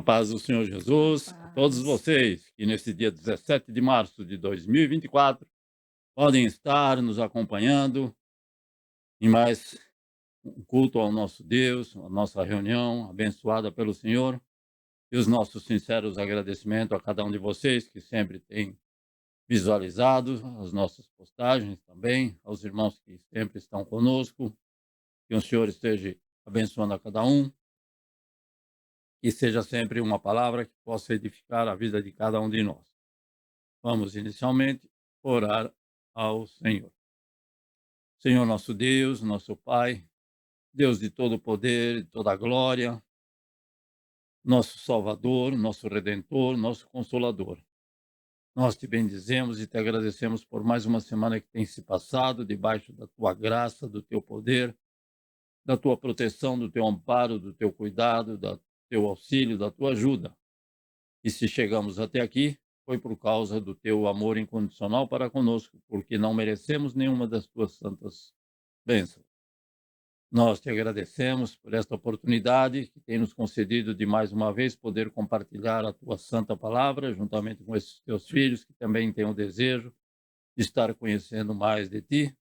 paz do Senhor Jesus, a todos Paz. vocês que nesse dia 17 de março de 2024 podem estar nos acompanhando em mais um culto ao nosso Deus, a nossa reunião abençoada pelo Senhor e os nossos sinceros agradecimentos a cada um de vocês que sempre tem visualizado as nossas postagens também, aos irmãos que sempre estão conosco, que o Senhor esteja abençoando a cada um. Que seja sempre uma palavra que possa edificar a vida de cada um de nós. Vamos inicialmente orar ao Senhor. Senhor nosso Deus, nosso Pai, Deus de todo poder, de toda glória, nosso Salvador, nosso Redentor, nosso Consolador. Nós te bendizemos e te agradecemos por mais uma semana que tem se passado debaixo da tua graça, do teu poder, da tua proteção, do teu amparo, do teu cuidado, do teu auxílio, da tua ajuda. E se chegamos até aqui, foi por causa do teu amor incondicional para conosco, porque não merecemos nenhuma das tuas santas bênçãos. Nós te agradecemos por esta oportunidade que tem nos concedido de mais uma vez poder compartilhar a tua santa palavra, juntamente com esses teus filhos que também têm o desejo de estar conhecendo mais de ti.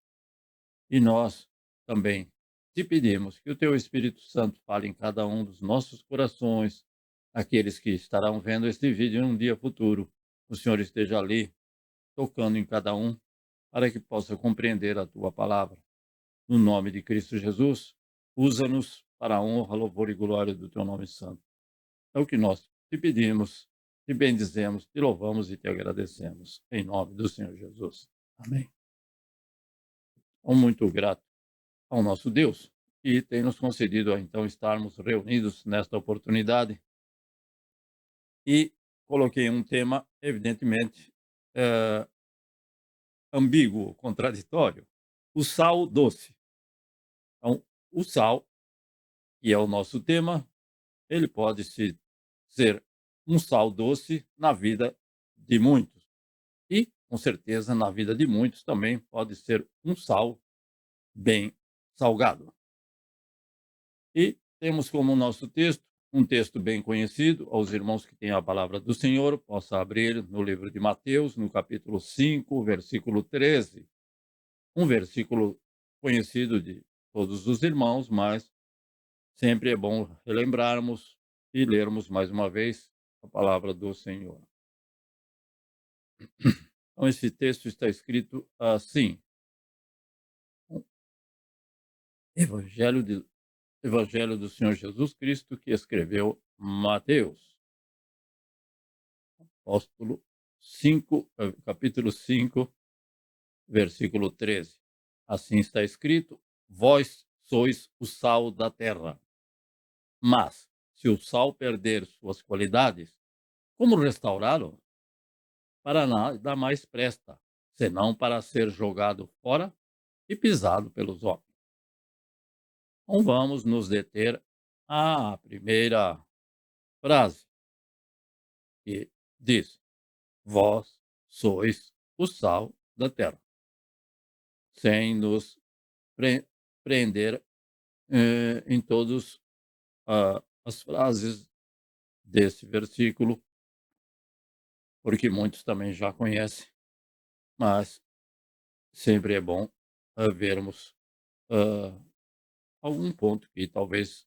E nós também te pedimos que o teu Espírito Santo fale em cada um dos nossos corações, aqueles que estarão vendo este vídeo em um dia futuro. O Senhor esteja ali, tocando em cada um, para que possa compreender a tua palavra. No nome de Cristo Jesus, usa-nos para a honra, louvor e glória do teu nome santo. É o que nós te pedimos, te bendizemos, te louvamos e te agradecemos. Em nome do Senhor Jesus. Amém. Sou muito grato ao nosso Deus, que tem nos concedido a então estarmos reunidos nesta oportunidade. E coloquei um tema, evidentemente, eh, ambíguo, contraditório: o sal doce. Então, o sal, que é o nosso tema, ele pode ser um sal doce na vida de muitos. E, com certeza, na vida de muitos também pode ser um sal bem salgado. E temos como nosso texto, um texto bem conhecido, aos irmãos que têm a palavra do Senhor, possa abrir no livro de Mateus, no capítulo 5, versículo 13. Um versículo conhecido de todos os irmãos, mas sempre é bom relembrarmos e lermos mais uma vez a palavra do Senhor. Então, esse texto está escrito assim: Evangelho, Evangelho do Senhor Jesus Cristo, que escreveu Mateus. Apóstolo 5, capítulo 5, versículo 13. Assim está escrito: Vós sois o sal da terra. Mas, se o sal perder suas qualidades, como restaurá-lo? Para nada mais presta, senão para ser jogado fora e pisado pelos homens. Então vamos nos deter à primeira frase, que diz: Vós sois o sal da terra, sem nos prender em todas as frases desse versículo, porque muitos também já conhecem, mas sempre é bom vermos ah, algum ponto que talvez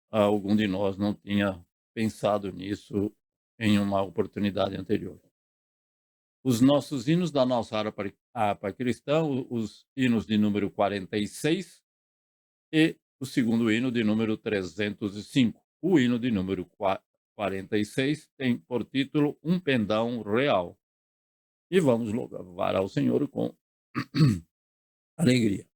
algum de nós não tinha pensado nisso em uma oportunidade anterior. Os nossos hinos da nossa harpa cristã, os hinos de número 46 e o segundo hino de número 305. O hino de número 46 tem por título Um Pendão Real. E vamos louvar ao Senhor com alegria.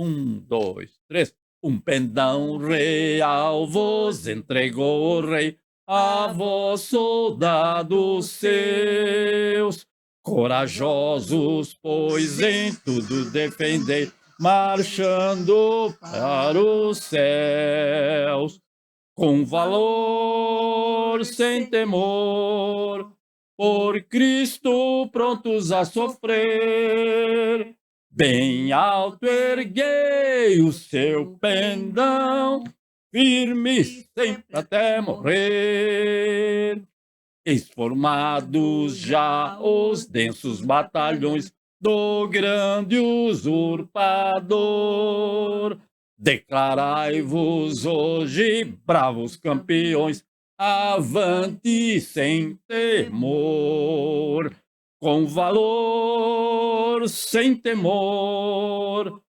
Um, dois, três. Um pendão real vos entregou o rei, a vós, soldados seus, corajosos, pois em tudo defendei, marchando para os céus, com valor, sem temor, por Cristo prontos a sofrer. Bem alto erguei o seu pendão, firmes sempre até morrer. Eis formados já os densos batalhões do grande usurpador. Declarai-vos hoje, bravos campeões, avante sem temor, com valor sem temor,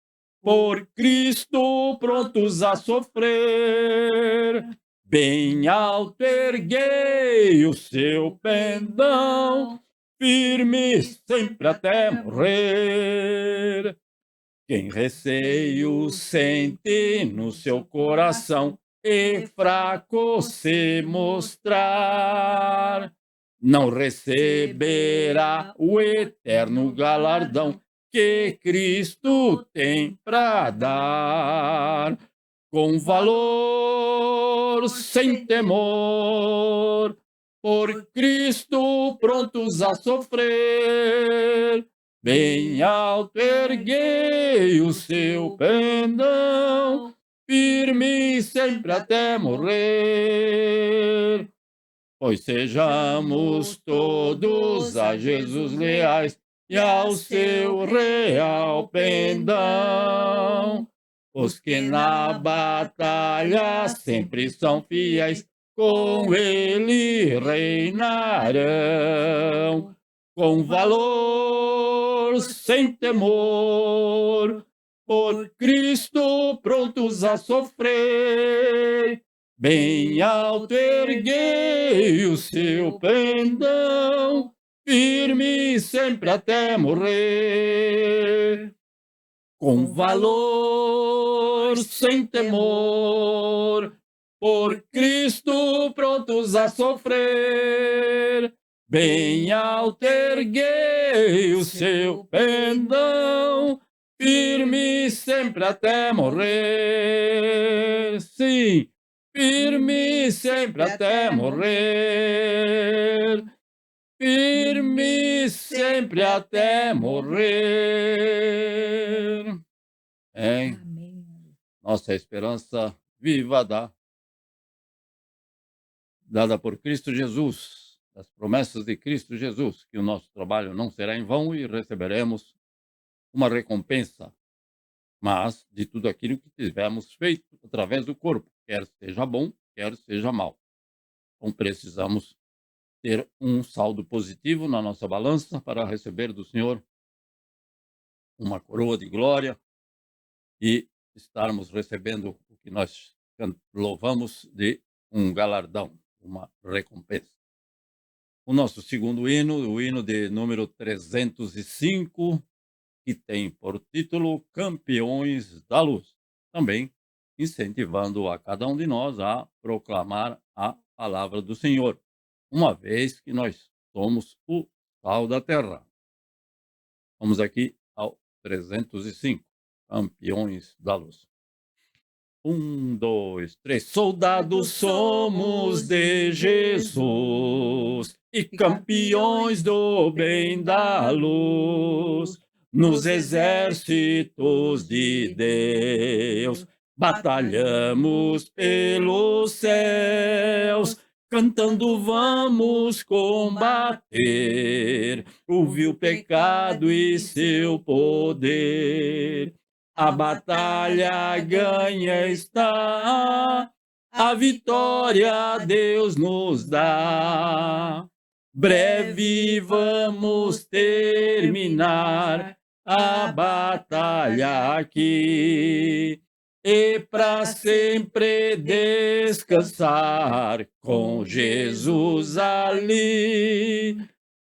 por Cristo prontos a sofrer. Bem alto erguei o seu pendão, firme sempre até morrer. Quem receio sente no seu coração e fraco se mostrar, não receberá o eterno galardão que Cristo tem para dar. Com valor sem temor, por Cristo prontos a sofrer. Bem alto erguei o seu pendão, firme sempre até morrer. Pois sejamos todos a Jesus leais e ao seu real pendão. Os que na batalha sempre são fiéis, com ele reinarão. Com valor sem temor, por Cristo prontos a sofrer. Bem alto erguei o seu pendão, firme sempre até morrer. Com valor sem temor, por Cristo prontos a sofrer. Bem alto erguei o seu pendão, firme sempre até morrer. Sim, firme sempre até morrer. Firme sempre até morrer. Amém. Nossa esperança viva dada por Cristo Jesus, das promessas de Cristo Jesus, que o nosso trabalho não será em vão e receberemos uma recompensa, mas de tudo aquilo que tivermos feito através do corpo, quer seja bom, quer seja mal. Então precisamos ter um saldo positivo na nossa balança para receber do Senhor uma coroa de glória e estarmos recebendo o que nós louvamos de um galardão, uma recompensa. O nosso segundo hino, o hino de número 305, que tem por título Campeões da Luz, também incentivando a cada um de nós a proclamar a palavra do Senhor, uma vez que nós somos o sal da terra. Vamos aqui ao 305, Campeões da Luz. 1, 2, 3. Soldados somos de Jesus e campeões do bem da luz. Nos exércitos de Deus, batalhamos pelos céus, cantando vamos combater o vil pecado e seu poder. A batalha ganha está, a vitória Deus nos dá. Breve vamos terminar a batalha aqui e para sempre descansar com Jesus ali.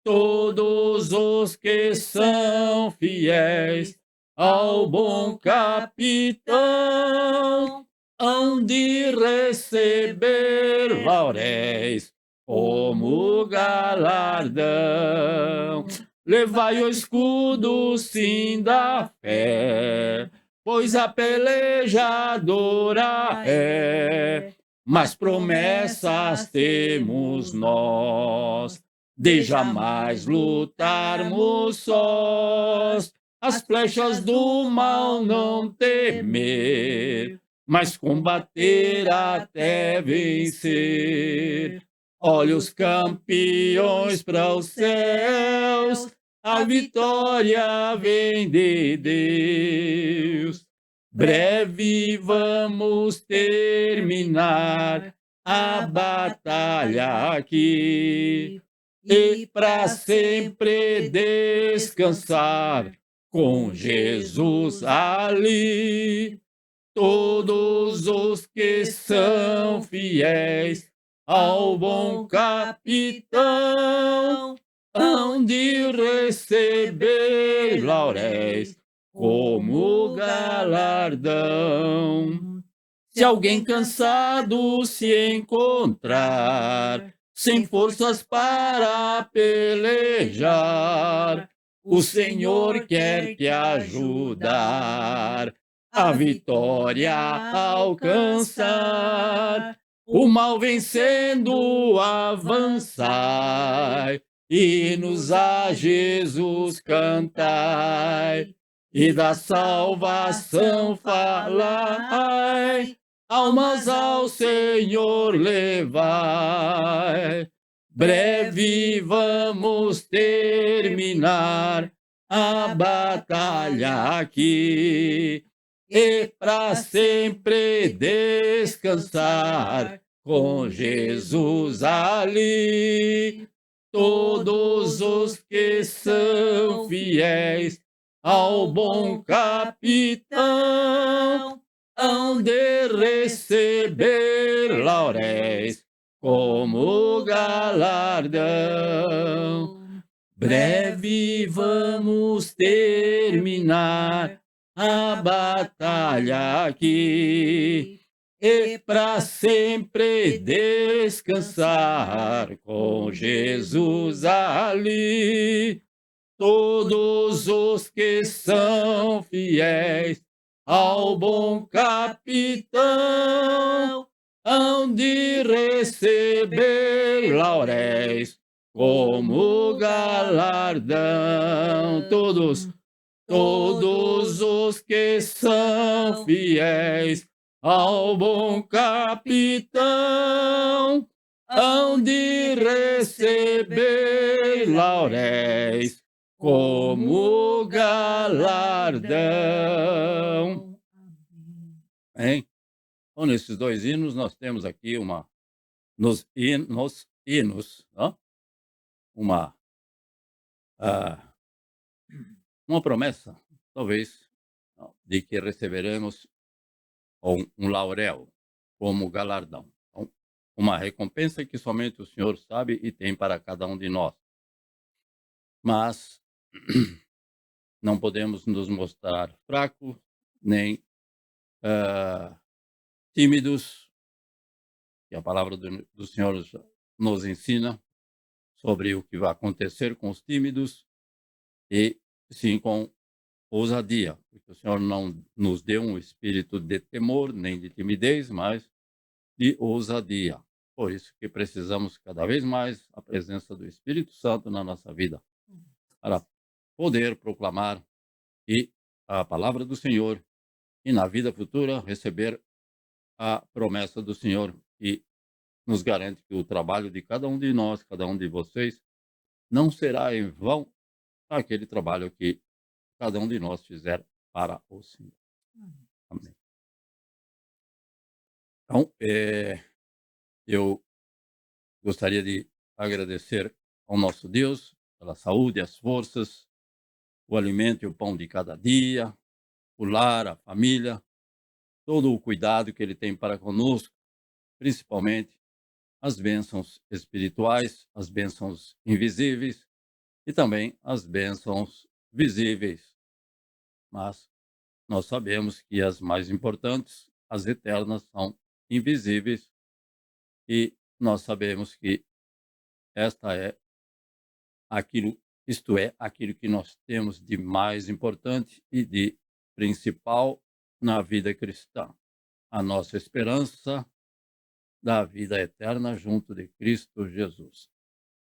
Todos os que são fiéis ao bom capitão hão de receber lauréis como galardão. Levai o escudo, sim, da fé, pois a pelejadora é, mas promessas temos nós, de jamais lutarmos sós. As flechas do mal não temer, mas combater até vencer. Olha os campeões para os céus, a vitória vem de Deus. Breve vamos terminar a batalha aqui e para sempre descansar com Jesus ali. Todos os que são fiéis ao bom capitão hão de receber lauréis como galardão. Se alguém cansado se encontrar, sem forças para pelejar, o Senhor quer te ajudar a vitória alcançar. O mal vencendo avançai, hinos a Jesus cantai, e da salvação falai, almas ao Senhor levai. Breve vamos terminar a batalha aqui e para sempre descansar com Jesus ali. Todos os que são fiéis ao bom capitão hão de receber lauréis como galardão. Breve vamos terminar a batalha aqui e para sempre descansar com Jesus ali. Todos os que são fiéis ao bom capitão hão de receber lauréis como galardão. Todos os que são fiéis ao bom capitão hão de receber lauréis como galardão. Hein? Então, nesses dois hinos, nós temos aqui nos hinos, ó, uma, ah, uma promessa, talvez, ó, de que receberemos um laurel como galardão. Então, uma recompensa que somente o Senhor sabe e tem para cada um de nós. Mas não podemos nos mostrar fracos, nem tímidos, que a palavra do Senhor nos ensina sobre o que vai acontecer com os tímidos, e sim com ousadia, porque o Senhor não nos deu um espírito de temor, nem de timidez, mas de ousadia. Por isso que precisamos cada vez mais a presença do Espírito Santo na nossa vida, para poder proclamar e a palavra do Senhor e na vida futura receber a promessa do Senhor, que nos garante que o trabalho de cada um de nós, cada um de vocês, não será em vão aquele trabalho que cada um de nós fizer para o Senhor. Amém. Então, eu gostaria de agradecer ao nosso Deus pela saúde, as forças, o alimento e o pão de cada dia, o lar, a família, todo o cuidado que Ele tem para conosco, principalmente as bênçãos espirituais, as bênçãos invisíveis e também as bênçãos visíveis. Mas nós sabemos que as mais importantes, as eternas, são invisíveis, e nós sabemos que esta é isto é aquilo que nós temos de mais importante e de principal na vida cristã. A nossa esperança da vida eterna junto de Cristo Jesus.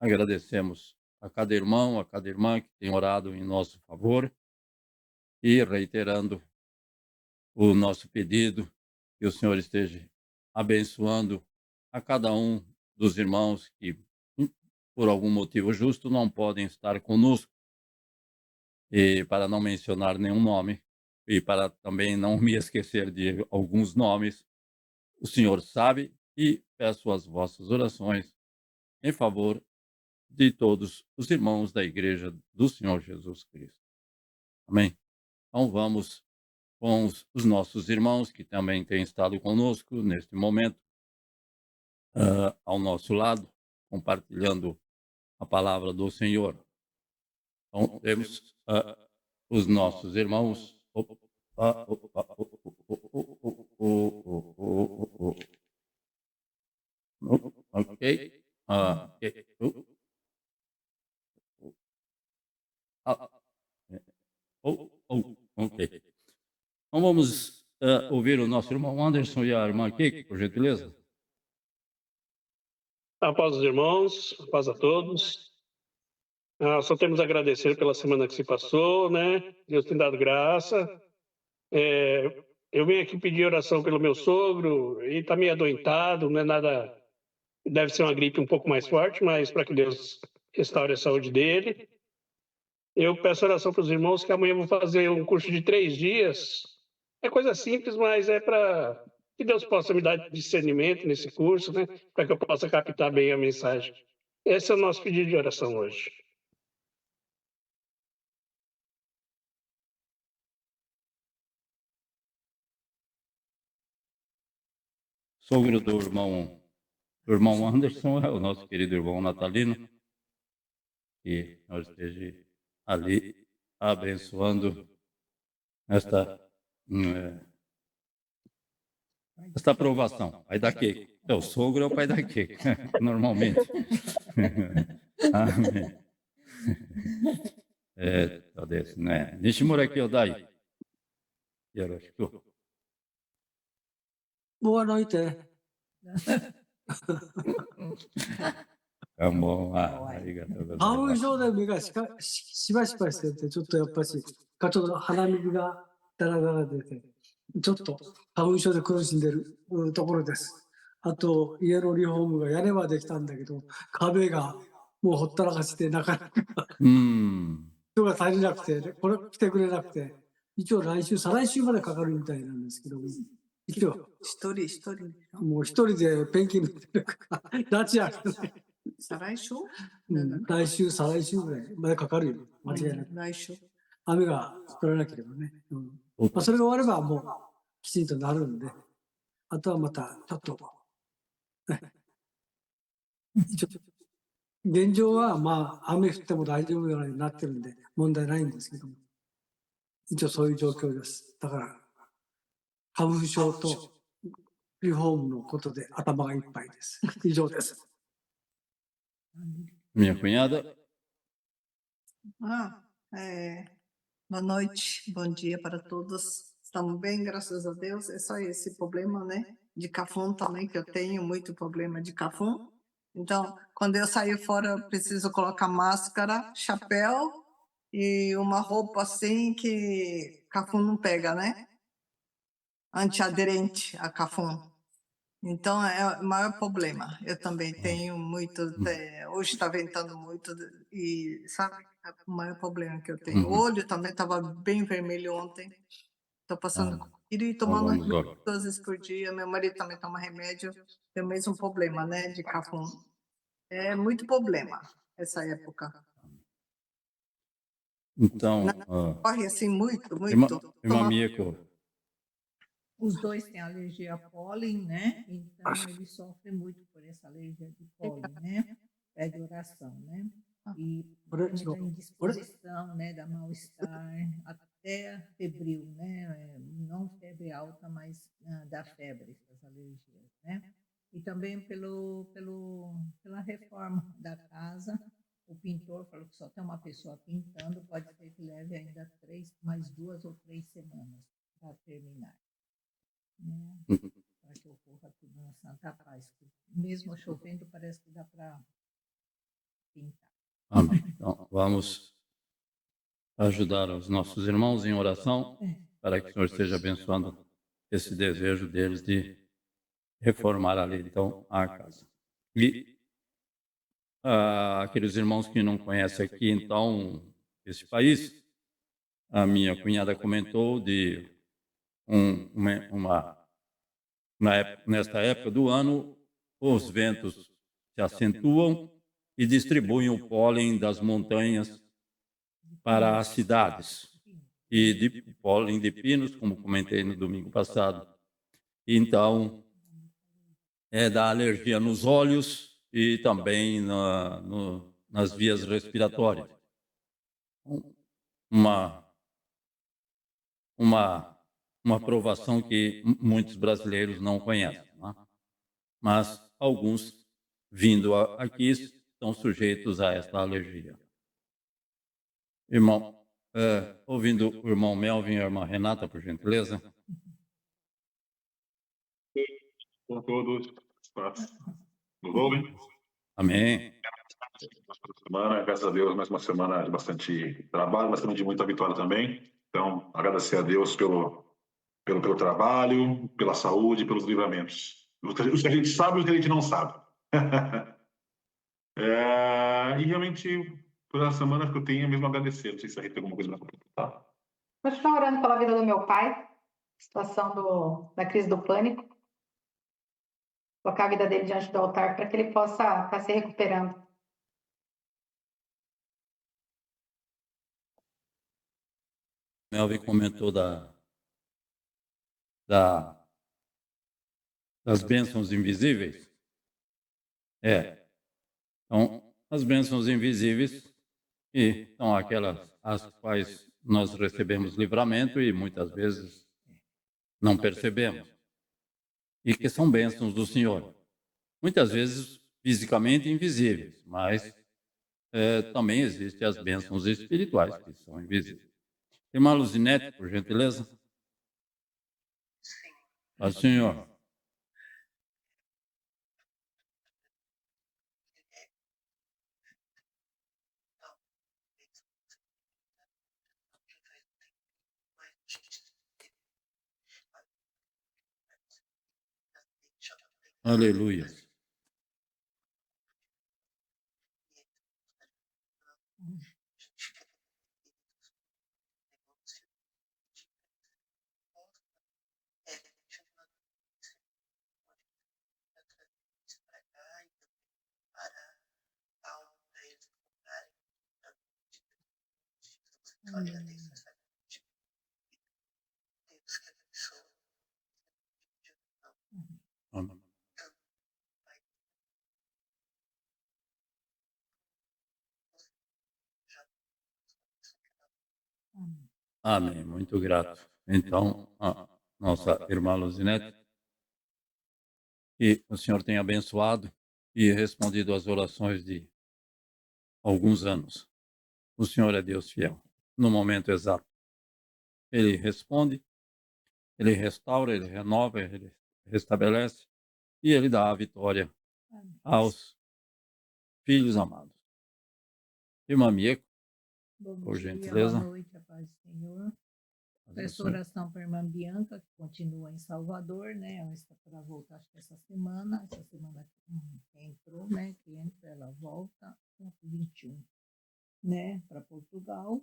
Agradecemos a cada irmão, a cada irmã que tem orado em nosso favor, e reiterando o nosso pedido que o Senhor esteja abençoando a cada um dos irmãos que, por algum motivo justo, não podem estar conosco. E para não mencionar nenhum nome, e para também não me esquecer de alguns nomes, o Senhor sabe, e peço as vossas orações em favor de todos os irmãos da Igreja do Senhor Jesus Cristo. Amém? Então vamos com os nossos irmãos que também têm estado conosco neste momento, ao nosso lado, compartilhando a palavra do Senhor. Então temos os nossos irmãos. Ok. Ok. Então vamos ouvir o nosso irmão Anderson e a irmã Kiki, por gentileza. A paz dos irmãos, a paz a todos. Só temos a agradecer pela semana que se passou, né? Deus tem dado graça. Eu vim aqui pedir oração pelo meu sogro, ele está meio adoentado, não é nada. Deve ser uma gripe um pouco mais forte, mas para que Deus restaure a saúde dele. Eu peço oração para os irmãos que amanhã eu vou fazer um curso de 3 dias. É coisa simples, mas é para que Deus possa me dar discernimento nesse curso, né? Para que eu possa captar bem a mensagem. Esse é o nosso pedido de oração hoje. Sogro do irmão Anderson é o nosso querido irmão Natalino, que nós esteja ali abençoando esta aprovação. Pai da Kiki. O sogro é o pai da Kiki, normalmente. Amém. Desse, né? Nishimura Kyodai. Yoroshiku. Boa noite.花粉症で目がしばしばしてて、ちょっとやっぱし、ちょっと鼻水がだらだら出て、ちょっと花粉症で苦しんでるところです。あと、家のリフォームが屋根はできたんだけど、壁がもうほったらかしてなかなか人が足りなくて、これ来てくれなくて、一応来週、再来週までかかるみたいなんですけど、一応一人もう一人でペンキ塗ってるから、拉致やからね。再来週来週、再来週ぐらいまでかかるよ。間違いなく。来週。雨が降らなければね。それが終わればもうきちんとなるんで、あとはまたちょっと、現状はまあ雨降っても大丈夫なようになってるんで問題ないんですけども、一応そういう状況です。だから花粉症とリフォームのことで頭がいっぱいです。以上です。Minha cunhada. Boa noite, bom dia para todos. Estamos bem, graças a Deus. É só esse problema, né? De cafum também, que eu tenho muito problema de cafum. Então, quando eu saio fora, eu preciso colocar máscara, chapéu e uma roupa assim que cafum não pega, né? Antiaderente a cafum. Então, é o maior problema. Eu também tenho muito... hoje está ventando muito e, sabe, é o maior problema que eu tenho. O olho também estava bem vermelho ontem. Estou passando e tomando remédio 2 vezes por dia. Meu marido também toma remédio. Tem o mesmo problema, né, de cafum. É muito problema essa época. Então, corre assim muito. Irmã Mieko. Os dois têm alergia a pólen, né? Então, eles sofrem muito por essa alergia de pólen, né? Pede oração, né? E muita indisposição, né? Da mal-estar, até febril, né? Não febre alta, mas dá febre, essas alergias, né? E também pela reforma da casa. O pintor falou que só tem uma pessoa pintando, pode ser que leve ainda mais 2 ou 3 semanas para terminar. Né? Para que ocorra tudo na santa paz. Mesmo chovendo, parece que dá para pintar. Amém. Então, vamos ajudar os nossos irmãos em oração para que o Senhor esteja abençoando esse desejo deles de reformar ali, então, a casa. E aqueles irmãos que não conhecem aqui, então, esse país, a minha cunhada comentou de nesta época do ano, os ventos se acentuam e distribuem o pólen das montanhas para as cidades, e de pólen de pinos, como comentei no domingo passado. Então, dá alergia nos olhos e também nas vias respiratórias. Uma provação que muitos brasileiros não conhecem, né? Mas alguns, vindo aqui, estão sujeitos a esta alergia. Irmão, ouvindo o irmão Melvin e a irmã Renata, por gentileza. Com todos. Nos ouvem? Amém. Semana, graças a Deus, mais uma semana de bastante trabalho, mas também de muita vitória também. Então, agradecer a Deus pelo trabalho, pela saúde, pelos livramentos. Os que a gente sabe e os que a gente não sabe. E realmente, por essa semana que eu tenho, é mesmo agradecer. Não sei se a Rita tem alguma coisa para completar. Continuo orando pela vida do meu pai, situação da crise do pânico. Colocar a vida dele diante do altar para que ele possa estar se recuperando. Melvin comentou das bênçãos invisíveis. Então, as bênçãos invisíveis são aquelas as quais nós recebemos livramento e muitas vezes não percebemos. E que são bênçãos do Senhor. Muitas vezes fisicamente invisíveis, mas também existem as bênçãos espirituais que são invisíveis. Irmã Luzinete, por gentileza. Paz do Senhor. Aleluia. Amém. Amém. Muito grato. Então, a nossa irmã Luzinete, que o Senhor tenha abençoado e respondido às orações de alguns anos. O Senhor é Deus fiel. No momento exato, Ele responde, Ele restaura, Ele renova, Ele restabelece e Ele dá a vitória aos filhos amados. Irmã Mieco, por gentileza. Boa noite, a paz do Senhor. Peço oração para a irmã Bianca, que continua em Salvador, né? Ela está para voltar, acho que essa semana que entrou, né? Que entra, ela volta no 21, né? Para Portugal.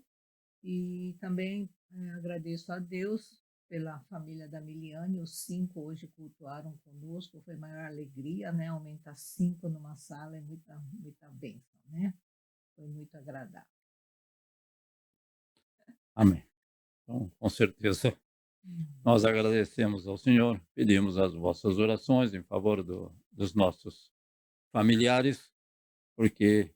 E também agradeço a Deus pela família da Miliane. Os 5 hoje cultuaram conosco, foi maior alegria, né? Aumentar 5 numa sala é muita bênção, né? Foi muito agradável. Amém. Então, com certeza, nós agradecemos ao Senhor, pedimos as vossas orações em favor dos nossos familiares, porque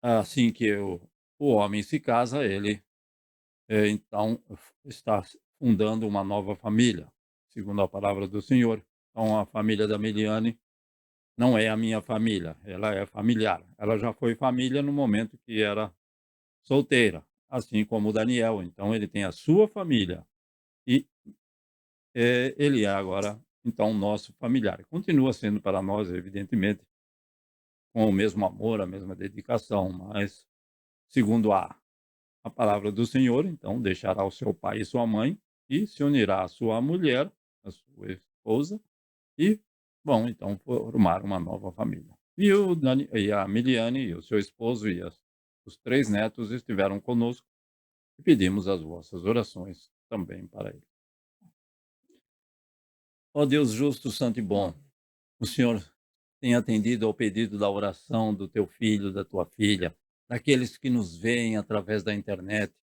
assim que o homem se casa, ele então está fundando uma nova família, segundo a palavra do Senhor. Então, a família da Miliane não é a minha família, ela é familiar. Ela já foi família no momento que era solteira, assim como o Daniel. Então, ele tem a sua família e ele é agora, então, nosso familiar. Continua sendo para nós, evidentemente, com o mesmo amor, a mesma dedicação, mas segundo a a palavra do Senhor, então deixará o seu pai e sua mãe e se unirá à sua mulher, a sua esposa, e vão então formar uma nova família. E a Miliane e o seu esposo e os 3 netos estiveram conosco e pedimos as vossas orações também para eles. Ó Deus justo, santo e bom, o Senhor tem atendido ao pedido da oração do teu filho, da tua filha, daqueles que nos veem através da internet.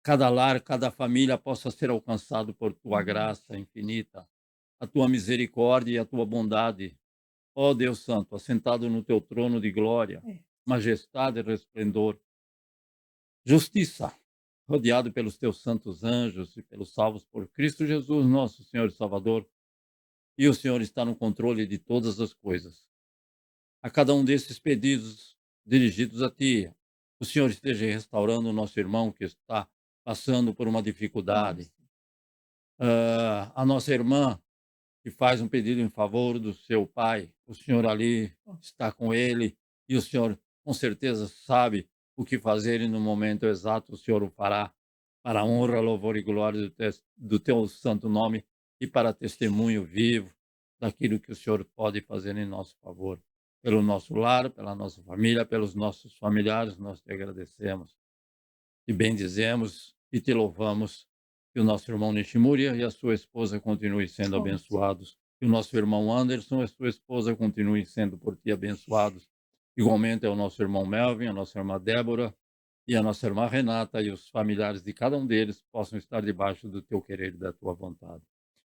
Cada lar, cada família possa ser alcançado por tua graça infinita, a tua misericórdia e a tua bondade. Ó Deus Santo, assentado no teu trono de glória, É. majestade e resplendor, justiça, rodeado pelos teus santos anjos e pelos salvos por Cristo Jesus, nosso Senhor e Salvador, e o Senhor está no controle de todas as coisas. A cada um desses pedidos dirigidos a ti, o Senhor esteja restaurando o nosso irmão que está passando por uma dificuldade. A nossa irmã que faz um pedido em favor do seu pai, o Senhor ali está com ele e o Senhor com certeza sabe o que fazer e no momento exato o Senhor o fará para a honra, louvor e glória do teu santo nome e para testemunho vivo daquilo que o Senhor pode fazer em nosso favor. Pelo nosso lar, pela nossa família, pelos nossos familiares, nós te agradecemos. Te bendizemos e te louvamos. Que o nosso irmão Nishimura e a sua esposa continuem sendo abençoados. Que o nosso irmão Anderson e a sua esposa continuem sendo por ti abençoados. Igualmente é o nosso irmão Melvin, a nossa irmã Débora e a nossa irmã Renata e os familiares de cada um deles possam estar debaixo do teu querer e da tua vontade.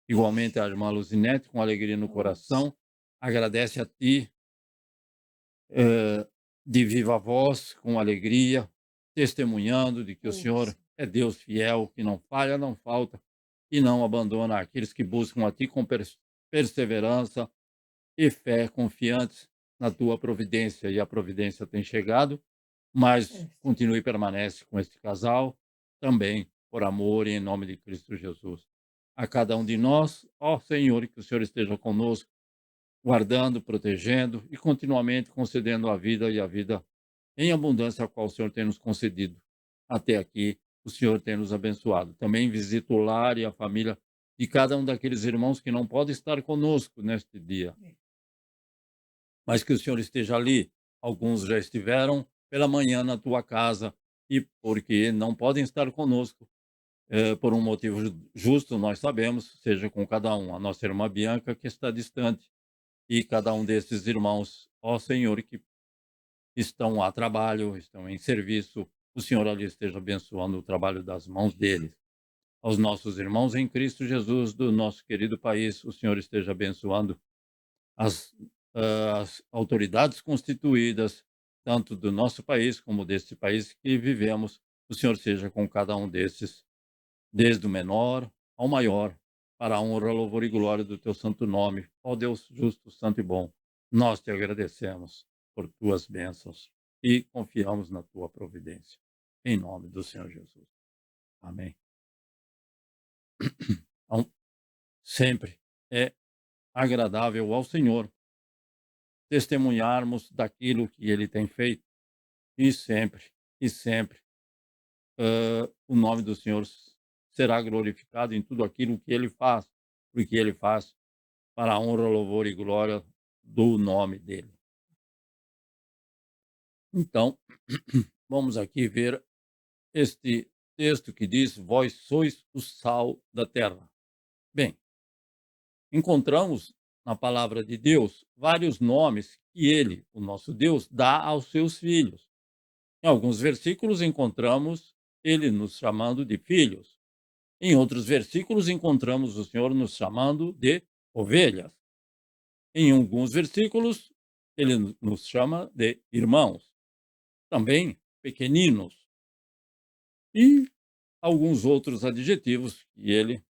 Igualmente a irmã Luzinete, com alegria no coração, agradece a ti de viva voz, com alegria, testemunhando de que o Senhor é Deus fiel, que não falha, não falta e não abandona aqueles que buscam a ti com perseverança e fé, confiantes na tua providência. E a providência tem chegado, mas continue e permanece com este casal também, por amor e em nome de Cristo Jesus. A cada um de nós, ó Senhor, que o Senhor esteja conosco, guardando, protegendo e continuamente concedendo a vida e a vida em abundância a qual o Senhor tem nos concedido. Até aqui, o Senhor tem nos abençoado. Também visita o lar e a família de cada um daqueles irmãos que não podem estar conosco neste dia. Mas que o Senhor esteja ali. Alguns já estiveram pela manhã na tua casa e porque não podem estar conosco, por um motivo justo, nós sabemos, seja com cada um. A nossa irmã Bianca, que está distante, e cada um desses irmãos, ó Senhor, que estão a trabalho, estão em serviço, o Senhor ali esteja abençoando o trabalho das mãos deles. Aos nossos irmãos em Cristo Jesus do nosso querido país, o Senhor esteja abençoando as autoridades constituídas, tanto do nosso país como deste país que vivemos. O Senhor seja com cada um desses, desde o menor ao maior, para a honra, louvor e glória do teu santo nome. Ó Deus justo, santo e bom, nós te agradecemos por tuas bênçãos e confiamos na tua providência. Em nome do Senhor Jesus. Amém. Então, sempre é agradável ao Senhor testemunharmos daquilo que Ele tem feito e sempre o nome do Senhor será glorificado em tudo aquilo que Ele faz, porque Ele faz para a honra, louvor e glória do nome dEle. Então, vamos aqui ver este texto que diz: vós sois o sal da terra. Bem, encontramos na palavra de Deus vários nomes que ele, o nosso Deus, dá aos seus filhos. Em alguns versículos encontramos ele nos chamando de filhos. Em outros versículos encontramos o Senhor nos chamando de ovelhas. Em alguns versículos ele nos chama de irmãos, também pequeninos. E alguns outros adjetivos que ele,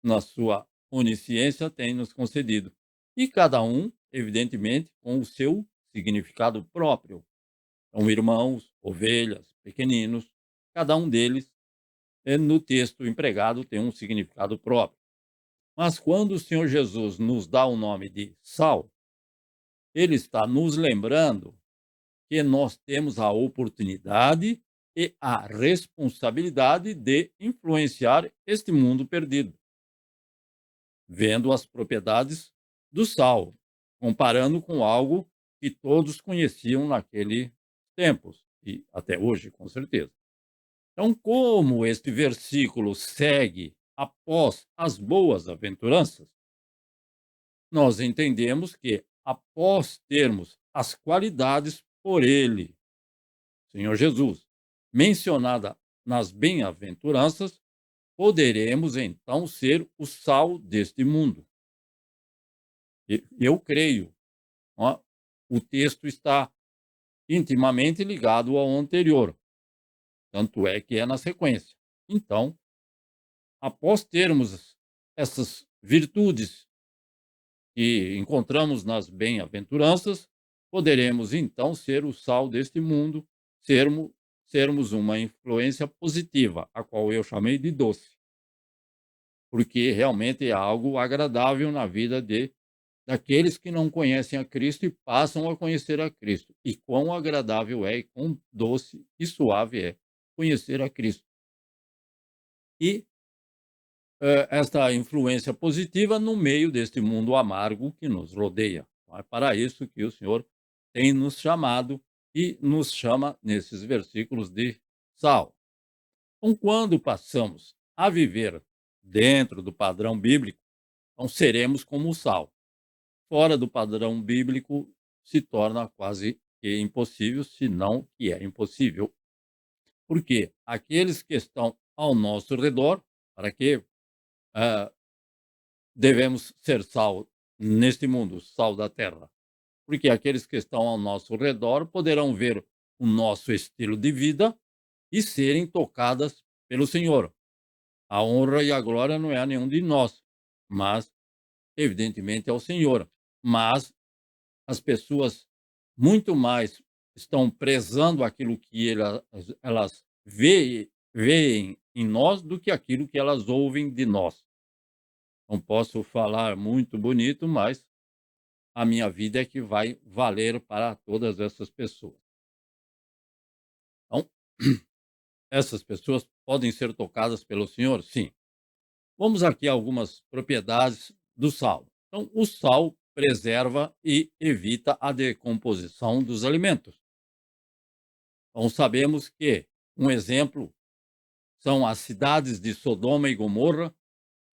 na sua onisciência, tem nos concedido. E cada um, evidentemente, com o seu significado próprio. São irmãos, ovelhas, pequeninos, cada um deles, no texto empregado, tem um significado próprio. Mas quando o Senhor Jesus nos dá o nome de sal, ele está nos lembrando que nós temos a oportunidade e a responsabilidade de influenciar este mundo perdido, vendo as propriedades do sal, comparando com algo que todos conheciam naquele tempos e até hoje, com certeza. Então, como este versículo segue após as boas aventuranças, nós entendemos que após termos as qualidades por ele, Senhor Jesus, mencionada nas bem-aventuranças, poderemos então ser o sal deste mundo. Eu creio, ó, o texto está intimamente ligado ao anterior, tanto é que é na sequência. Então, após termos essas virtudes que encontramos nas bem-aventuranças, poderemos então ser o sal deste mundo, sermos uma influência positiva, a qual eu chamei de doce, porque realmente é algo agradável na vida daqueles que não conhecem a Cristo e passam a conhecer a Cristo. E quão agradável é, e quão doce e suave é conhecer a Cristo. E esta influência positiva no meio deste mundo amargo que nos rodeia. É para isso que o Senhor tem nos chamado e nos chama nesses versículos de sal. Então, quando passamos a viver dentro do padrão bíblico, então seremos como o sal. Fora do padrão bíblico, se torna quase que impossível, se não que é impossível. Porque aqueles que estão ao nosso redor, para que ah, devemos ser sal neste mundo, sal da terra? Porque aqueles que estão ao nosso redor poderão ver o nosso estilo de vida e serem tocadas pelo Senhor. A honra e a glória não é a nenhum de nós, mas, evidentemente, ao Senhor. Mas as pessoas muito mais estão prezando aquilo que elas veem em nós do que aquilo que elas ouvem de nós. Não posso falar muito bonito, mas a minha vida é que vai valer para todas essas pessoas. Então, essas pessoas podem ser tocadas pelo Senhor? Sim. Vamos aqui a algumas propriedades do sal. Então, o sal preserva e evita a decomposição dos alimentos. Então, sabemos que um exemplo são as cidades de Sodoma e Gomorra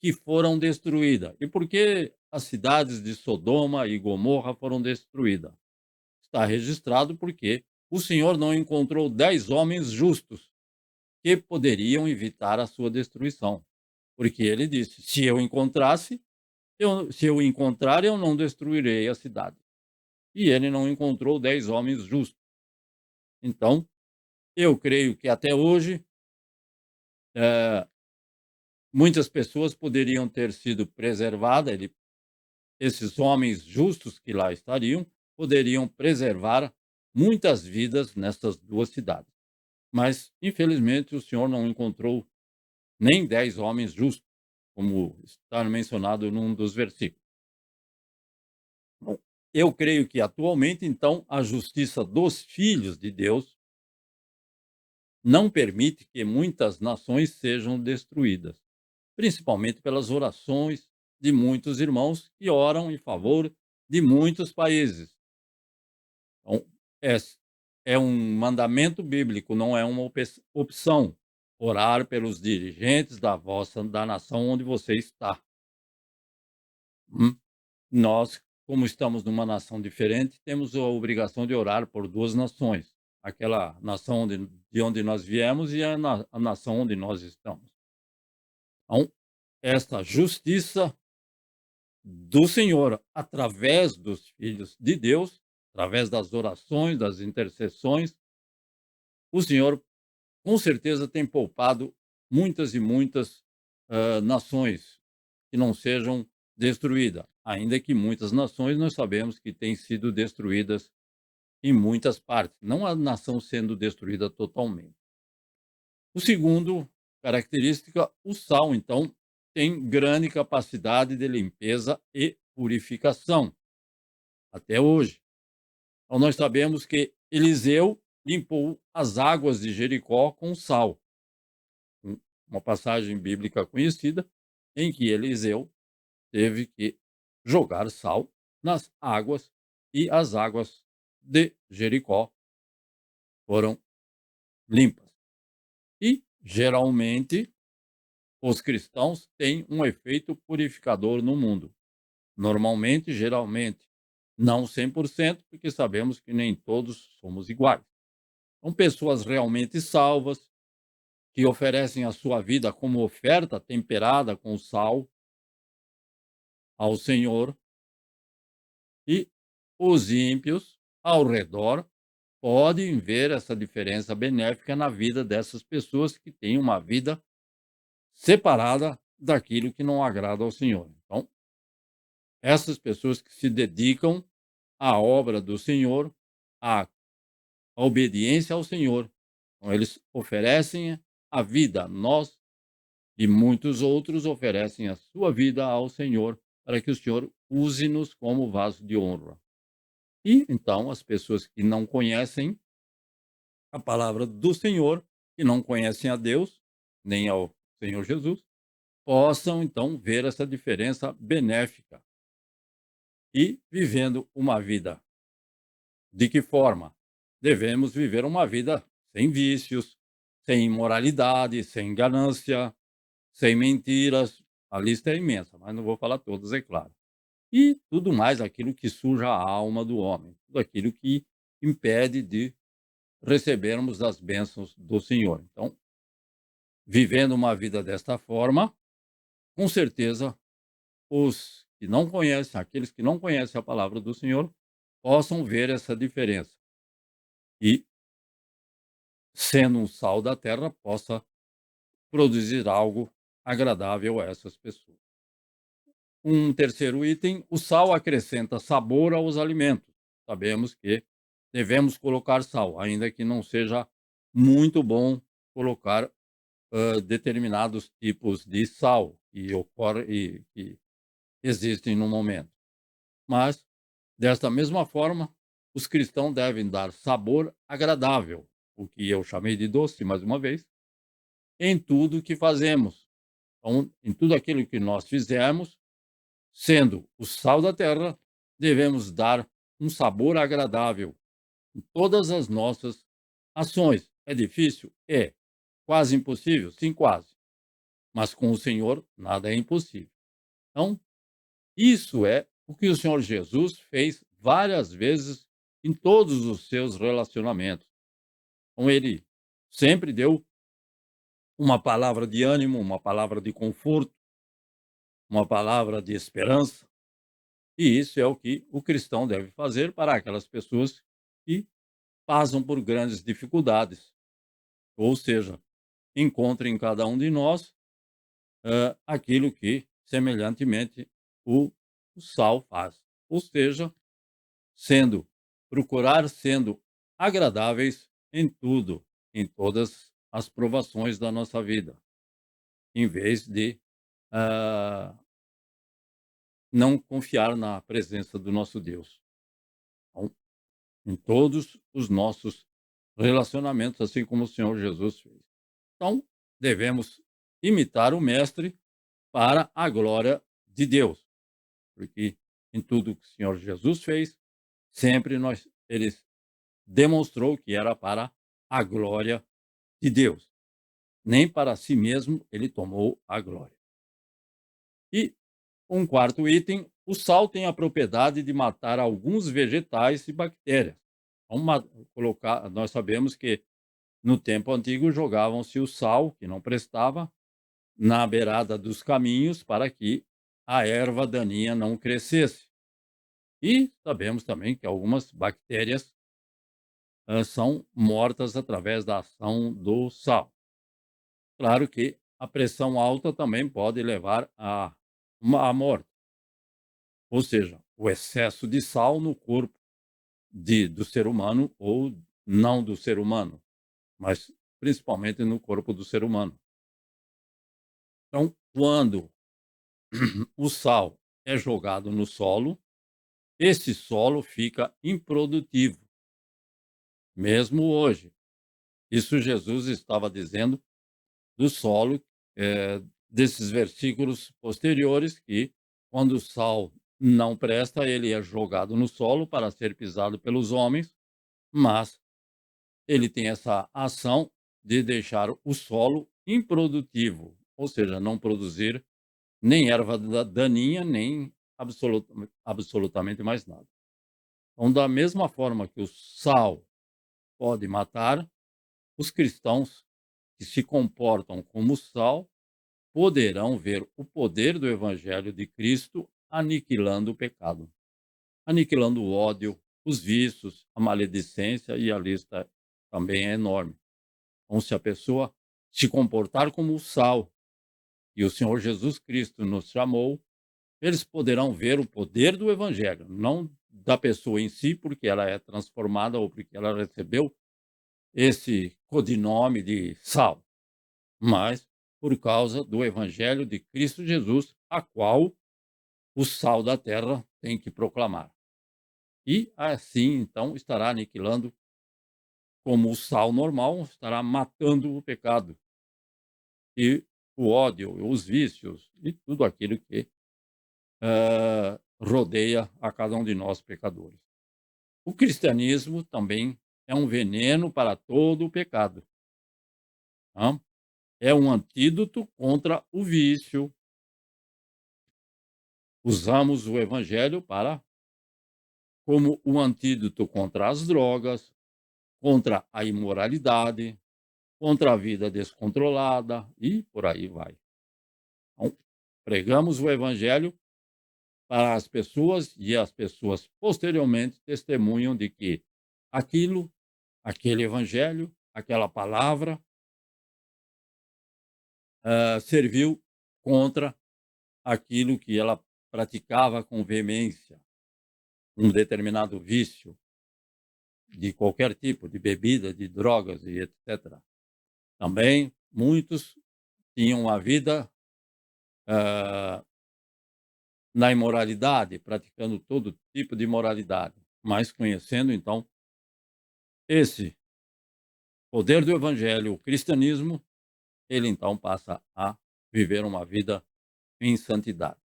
que foram destruídas. E por que as cidades de Sodoma e Gomorra foram destruídas? Está registrado porque o Senhor não encontrou 10 homens justos que poderiam evitar a sua destruição. Porque ele disse: se eu encontrasse, se eu encontrar, eu não destruirei a cidade. E ele não encontrou 10 homens justos. Então, eu creio que até hoje, eh, muitas pessoas poderiam ter sido preservadas, esses homens justos que lá estariam, poderiam preservar muitas vidas nessas duas cidades. Mas, infelizmente, o Senhor não encontrou nem 10 homens justos, como está mencionado num dos versículos. Bom, eu creio que atualmente, então, a justiça dos filhos de Deus não permite que muitas nações sejam destruídas, principalmente pelas orações de muitos irmãos que oram em favor de muitos países. Então, é, é um mandamento bíblico, não é uma opção. Orar pelos dirigentes da nação onde você está. Nós, como estamos numa nação diferente, temos a obrigação de orar por duas nações. Aquela nação de onde nós viemos e a nação onde nós estamos. Então, esta justiça do Senhor, através dos filhos de Deus, através das orações, das intercessões, o Senhor com certeza tem poupado muitas e muitas nações que não sejam destruídas, ainda que muitas nações nós sabemos que têm sido destruídas em muitas partes, não a nação sendo destruída totalmente. O segundo característica, o sal, então, tem grande capacidade de limpeza e purificação, até hoje. Então, nós sabemos que Eliseu limpou as águas de Jericó com sal. Uma passagem bíblica conhecida em que Eliseu teve que jogar sal nas águas e as águas de Jericó foram limpas. E, geralmente, os cristãos têm um efeito purificador no mundo. Normalmente, geralmente, não 100%, porque sabemos que nem todos somos iguais. São pessoas realmente salvas, que oferecem a sua vida como oferta temperada com sal ao Senhor, e os ímpios ao redor podem ver essa diferença benéfica na vida dessas pessoas que têm uma vida separada daquilo que não agrada ao Senhor. Então, essas pessoas que se dedicam à obra do Senhor, à obediência ao Senhor, então, eles oferecem a vida. Nós e muitos outros oferecem a sua vida ao Senhor para que o Senhor use-nos como vaso de honra. E então as pessoas que não conhecem a palavra do Senhor, que não conhecem a Deus, nem ao Senhor Jesus, possam então ver essa diferença benéfica e vivendo uma vida. De que forma? Devemos viver uma vida sem vícios, sem imoralidade, sem ganância, sem mentiras. A lista é imensa, mas não vou falar todas, é claro. E tudo mais aquilo que suja a alma do homem, tudo aquilo que impede de recebermos as bênçãos do Senhor. Então, vivendo uma vida desta forma, com certeza, os que não conhecem, aqueles que não conhecem a palavra do Senhor, possam ver essa diferença. E, sendo um sal da terra, possa produzir algo agradável a essas pessoas. Um terceiro item, o sal acrescenta sabor aos alimentos. Sabemos que devemos colocar sal, ainda que não seja muito bom colocar determinados tipos de sal que existem no momento. Mas, desta mesma forma, os cristãos devem dar sabor agradável, o que eu chamei de doce, mais uma vez, em tudo que fazemos. Então, em tudo aquilo que nós fizermos, sendo o sal da terra, devemos dar um sabor agradável em todas as nossas ações. É difícil? É. Quase impossível? Sim, quase. Mas com o Senhor, nada é impossível. Então, isso é o que o Senhor Jesus fez várias vezes em todos os seus relacionamentos. Então, ele sempre deu uma palavra de ânimo, uma palavra de conforto, uma palavra de esperança. E isso é o que o cristão deve fazer para aquelas pessoas que passam por grandes dificuldades. Ou seja, encontre em cada um de nós aquilo que, semelhantemente, o sal faz. Ou seja, procurar sendo agradáveis em tudo, em todas as provações da nossa vida, em vez de ah, não confiar na presença do nosso Deus. Então, em todos os nossos relacionamentos, assim como o Senhor Jesus fez. Então, devemos imitar o Mestre para a glória de Deus, porque em tudo que o Senhor Jesus fez, sempre ele demonstrou que era para a glória de Deus. Nem para si mesmo ele tomou a glória. E um quarto item, o sal tem a propriedade de matar alguns vegetais e bactérias. Nós sabemos que no tempo antigo jogavam-se o sal, que não prestava, na beirada dos caminhos para que a erva daninha não crescesse. E sabemos também que algumas bactérias são mortas através da ação do sal. Claro que a pressão alta também pode levar a morte. Ou seja, o excesso de sal no corpo do ser humano ou não do ser humano, mas principalmente no corpo do ser humano. Então, quando o sal é jogado no solo, esse solo fica improdutivo. mesmo hoje. Isso Jesus estava dizendo do solo, desses versículos posteriores, que quando o sal não presta, ele é jogado no solo para ser pisado pelos homens, mas ele tem essa ação de deixar o solo improdutivo, ou seja, não produzir nem erva daninha, nem absolutamente mais nada. Então, da mesma forma que o sal pode matar, os cristãos que se comportam como sal poderão ver o poder do Evangelho de Cristo aniquilando o pecado, aniquilando o ódio, os vícios, a maledicência, e a lista também é enorme. Então, se a pessoa se comportar como o sal, e o Senhor Jesus Cristo nos chamou, eles poderão ver o poder do Evangelho, não da pessoa em si, porque ela é transformada ou porque ela recebeu esse codinome de sal, mas por causa do Evangelho de Cristo Jesus, a qual o sal da terra tem que proclamar. E assim, então, estará aniquilando, como o sal normal, estará matando o pecado e o ódio, os vícios e tudo aquilo que rodeia a cada um de nós pecadores. O cristianismo também é um veneno para todo o pecado. Tá? É um antídoto contra o vício. Usamos o evangelho como um antídoto contra as drogas, contra a imoralidade, contra a vida descontrolada e por aí vai. Então, pregamos o evangelho para as pessoas e as pessoas posteriormente testemunham de que aquele evangelho, aquela palavra serviu contra aquilo que ela praticava com veemência, um determinado vício de qualquer tipo, de bebida, de drogas e etc. Também muitos tinham uma vida ah, na imoralidade, praticando todo tipo de imoralidade, mas conhecendo então esse poder do evangelho, o cristianismo, ele então passa a viver uma vida em santidade.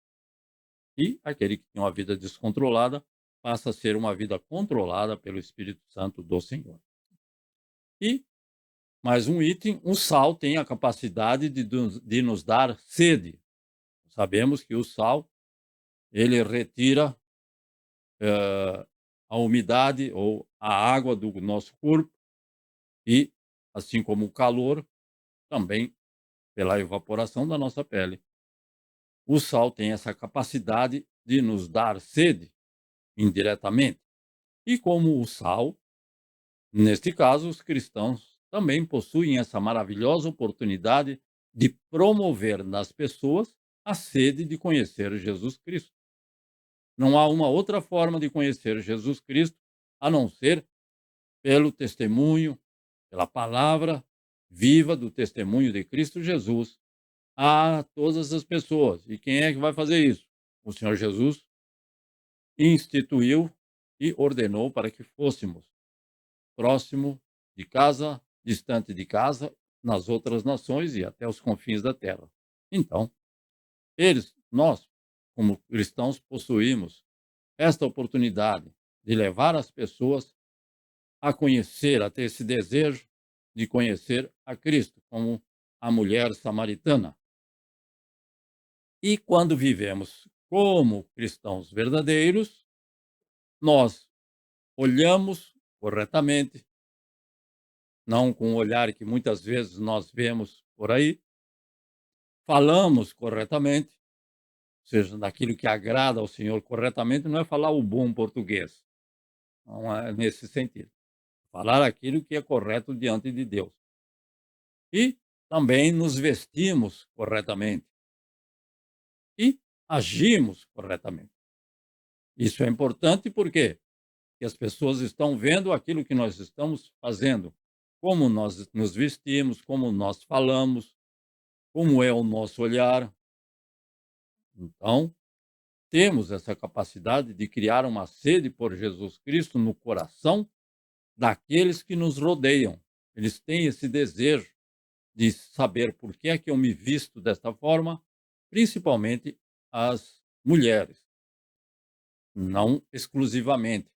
E aquele que tem uma vida descontrolada passa a ser uma vida controlada pelo Espírito Santo do Senhor. E mais um item, o sal tem a capacidade de nos dar sede. Sabemos que o sal, ele retira a umidade ou a água do nosso corpo e, assim como o calor, também pela evaporação da nossa pele. O sal tem essa capacidade de nos dar sede indiretamente. E como o sal, neste caso, os cristãos também possuem essa maravilhosa oportunidade de promover nas pessoas a sede de conhecer Jesus Cristo. Não há uma outra forma de conhecer Jesus Cristo a não ser pelo testemunho, pela palavra viva do testemunho de Cristo Jesus a todas as pessoas. E quem é que vai fazer isso? O Senhor Jesus instituiu e ordenou para que fôssemos próximo de casa, distante de casa, nas outras nações e até os confins da terra. Então, nós, como cristãos, possuímos esta oportunidade de levar as pessoas a conhecer, a ter esse desejo de conhecer a Cristo, como a mulher samaritana. E quando vivemos como cristãos verdadeiros, nós olhamos corretamente, não com o olhar que muitas vezes nós vemos por aí, falamos corretamente, ou seja, daquilo que agrada ao Senhor corretamente, não é falar o bom português, não é nesse sentido. Falar aquilo que é correto diante de Deus. E também nos vestimos corretamente e agimos corretamente. Isso é importante porque as pessoas estão vendo aquilo que nós estamos fazendo, como nós nos vestimos, como nós falamos, como é o nosso olhar. Então, temos essa capacidade de criar uma sede por Jesus Cristo no coração daqueles que nos rodeiam. Eles têm esse desejo de saber por que é que eu me visto desta forma, principalmente as mulheres, não exclusivamente,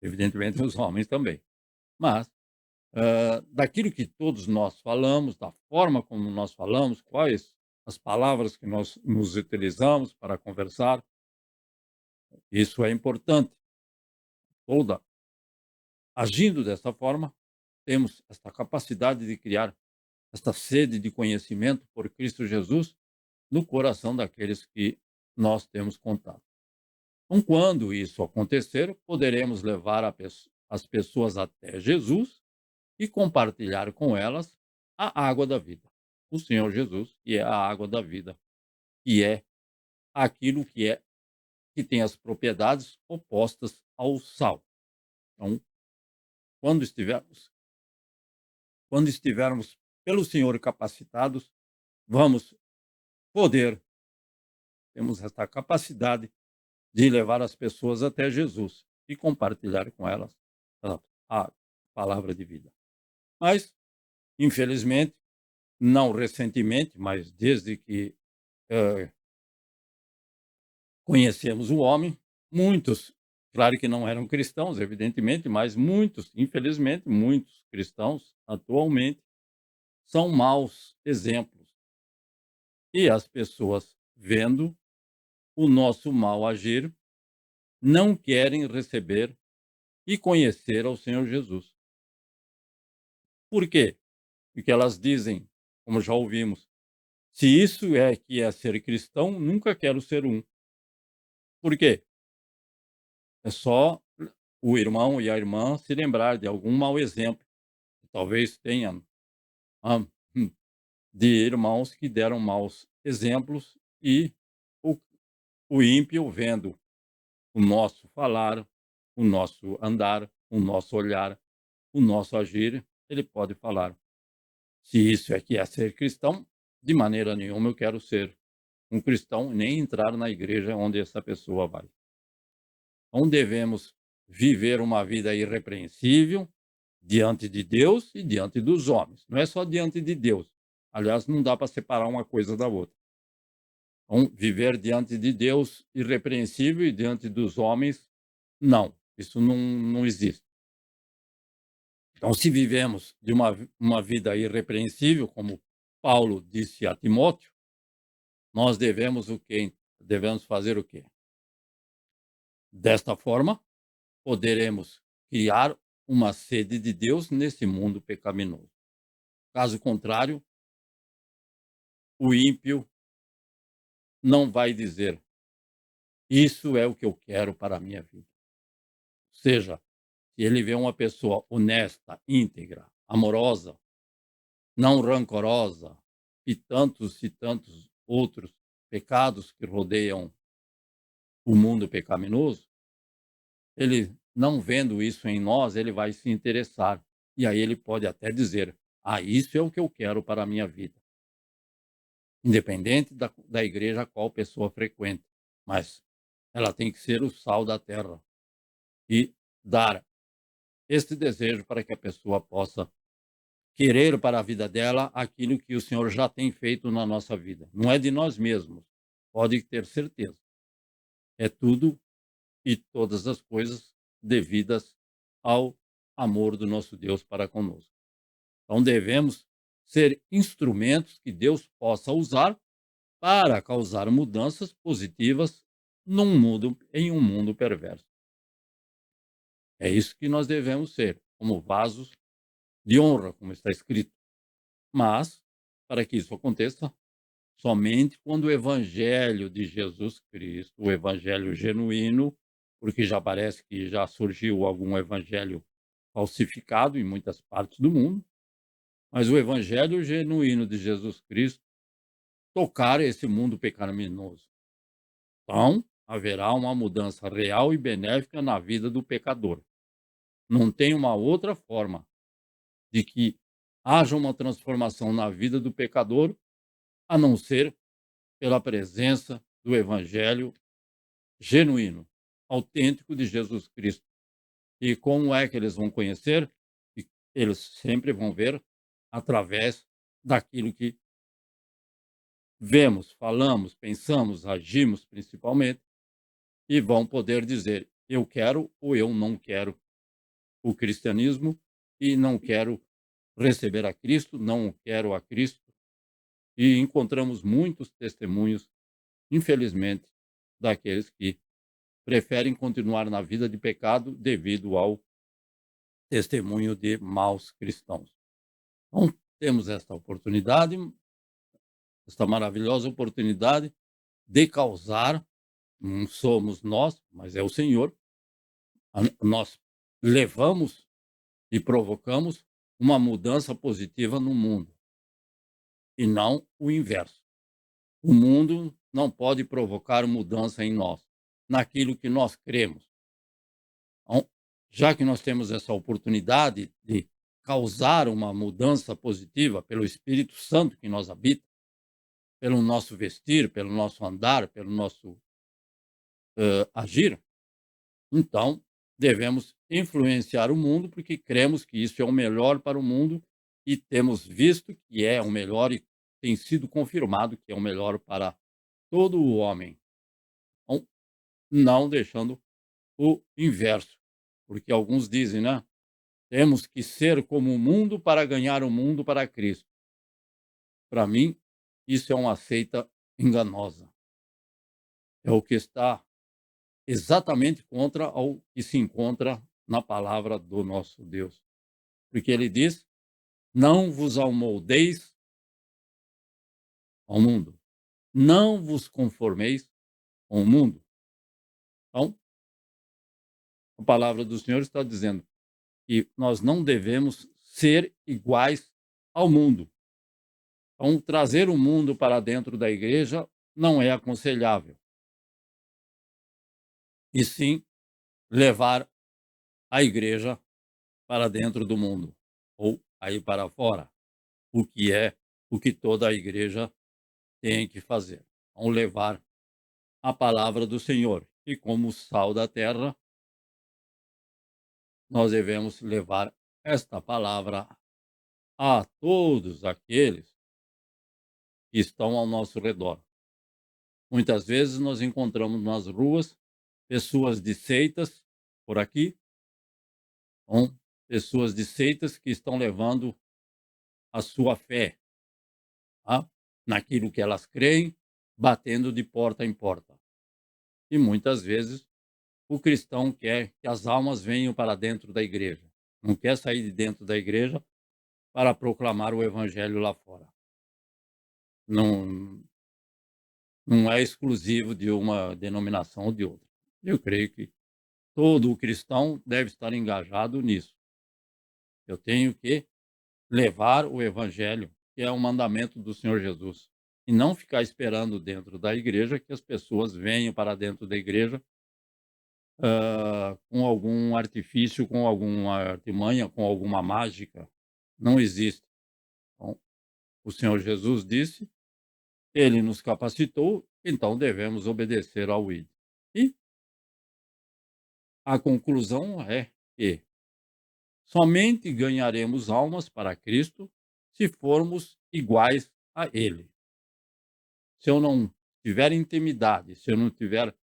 evidentemente os homens também, mas daquilo que todos nós falamos, da forma como nós falamos, quais as palavras que nós nos utilizamos para conversar, isso é importante. Toda agindo dessa forma, temos esta capacidade de criar esta sede de conhecimento por Cristo Jesus no coração daqueles que nós temos contato. Então, quando isso acontecer, poderemos levar as pessoas até Jesus e compartilhar com elas a água da vida. O Senhor Jesus, que é a água da vida, que é aquilo que tem as propriedades opostas ao sal. Então, quando estivermos, quando estivermos pelo Senhor capacitados, vamos poder, temos esta capacidade de levar as pessoas até Jesus e compartilhar com elas a palavra de vida. Mas, infelizmente, não recentemente, mas desde que conhecemos o homem, muitos, claro que não eram cristãos, evidentemente, mas muitos, infelizmente, muitos cristãos atualmente são maus exemplos. E as pessoas, vendo o nosso mal agir, não querem receber e conhecer ao Senhor Jesus. Por quê? Porque elas dizem, como já ouvimos, se isso é que é ser cristão, nunca quero ser um. Por quê? É só o irmão e a irmã se lembrar de algum mau exemplo, que talvez tenha ah, hum, de irmãos que deram maus exemplos e o, o ímpio vendo o nosso falar, o nosso andar, o nosso olhar, o nosso agir, ele pode falar: se isso é que é ser cristão, de maneira nenhuma eu quero ser um cristão, nem entrar na igreja onde essa pessoa vai. Então devemos viver uma vida irrepreensível diante de Deus e diante dos homens. Não é só diante de Deus. Aliás, não dá para separar uma coisa da outra. Então, viver diante de Deus irrepreensível e diante dos homens, não. Isso não existe. Então, se vivemos de uma vida irrepreensível, como Paulo disse a Timóteo, nós devemos o quê? Devemos fazer o quê? Desta forma, poderemos criar uma sede de Deus nesse mundo pecaminoso. Caso contrário, o ímpio não vai dizer: isso é o que eu quero para a minha vida. Ou seja, se ele vê uma pessoa honesta, íntegra, amorosa, não rancorosa e tantos outros pecados que rodeiam o mundo pecaminoso, ele não vendo isso em nós, ele vai se interessar. E aí ele pode até dizer: ah, isso é o que eu quero para a minha vida. Independente da igreja a qual pessoa frequenta. Mas ela tem que ser o sal da terra e dar este desejo para que a pessoa possa querer para a vida dela aquilo que o Senhor já tem feito na nossa vida. Não é de nós mesmos, pode ter certeza. É tudo e todas as coisas devidas ao amor do nosso Deus para conosco. Então devemos ser instrumentos que Deus possa usar para causar mudanças positivas em um mundo perverso. É isso que nós devemos ser, como vasos de honra, como está escrito. Mas, para que isso aconteça, somente quando o evangelho de Jesus Cristo, o evangelho genuíno, porque já parece que já surgiu algum evangelho falsificado em muitas partes do mundo, mas o evangelho genuíno de Jesus Cristo tocar esse mundo pecaminoso. Então, haverá uma mudança real e benéfica na vida do pecador. Não tem uma outra forma de que haja uma transformação na vida do pecador, a não ser pela presença do evangelho genuíno, autêntico de Jesus Cristo. E como é que eles vão conhecer? eles sempre vão ver através daquilo que vemos, falamos, pensamos, agimos principalmente, e vão poder dizer: eu quero ou eu não quero o cristianismo e não quero receber a Cristo, não quero a Cristo. E encontramos muitos testemunhos, infelizmente, daqueles que preferem continuar na vida de pecado devido ao testemunho de maus cristãos. Então, temos esta oportunidade, esta maravilhosa oportunidade de causar, não somos nós, mas é o Senhor, nós levamos e provocamos uma mudança positiva no mundo, e não o inverso. O mundo não pode provocar mudança em nós, naquilo que nós cremos. Então, já que nós temos essa oportunidade de causar uma mudança positiva pelo Espírito Santo que nos habita, pelo nosso vestir, pelo nosso andar, pelo nosso agir, então devemos influenciar o mundo porque cremos que isso é o melhor para o mundo e temos visto que é o melhor e tem sido confirmado que é o melhor para todo o homem. Então, não deixando o inverso, porque alguns dizem, né? Temos que ser como o mundo para ganhar o mundo para Cristo. Para mim, isso é uma seita enganosa. É o que está exatamente contra o que se encontra na palavra do nosso Deus. Porque ele diz: não vos amoldeis ao mundo, não vos conformeis ao mundo. Então, a palavra do Senhor está dizendo que nós não devemos ser iguais ao mundo. Então, trazer o mundo para dentro da igreja não é aconselhável. E sim levar a igreja para dentro do mundo, ou aí para fora, o que toda a igreja tem que fazer. Então, levar a palavra do Senhor. E como sal da terra, nós devemos levar esta palavra a todos aqueles que estão ao nosso redor. Muitas vezes nós encontramos nas ruas pessoas de seitas por aqui, então, pessoas de seitas que estão levando a sua fé, tá? Naquilo que elas creem, batendo de porta em porta. E muitas vezes o cristão quer que as almas venham para dentro da igreja, não quer sair de dentro da igreja para proclamar o evangelho lá fora. Não, não é exclusivo de uma denominação ou de outra. Eu creio que todo cristão deve estar engajado nisso. Eu tenho que levar o evangelho, que é o mandamento do Senhor Jesus, e não ficar esperando dentro da igreja que as pessoas venham para dentro da igreja com algum artifício, com alguma artimanha, com alguma mágica. Não existe. Então, o Senhor Jesus disse, ele nos capacitou, então devemos obedecer ao ID. E a conclusão é que somente ganharemos almas para Cristo se formos iguais a Ele. Se eu não tiver intimidade, se eu não tiver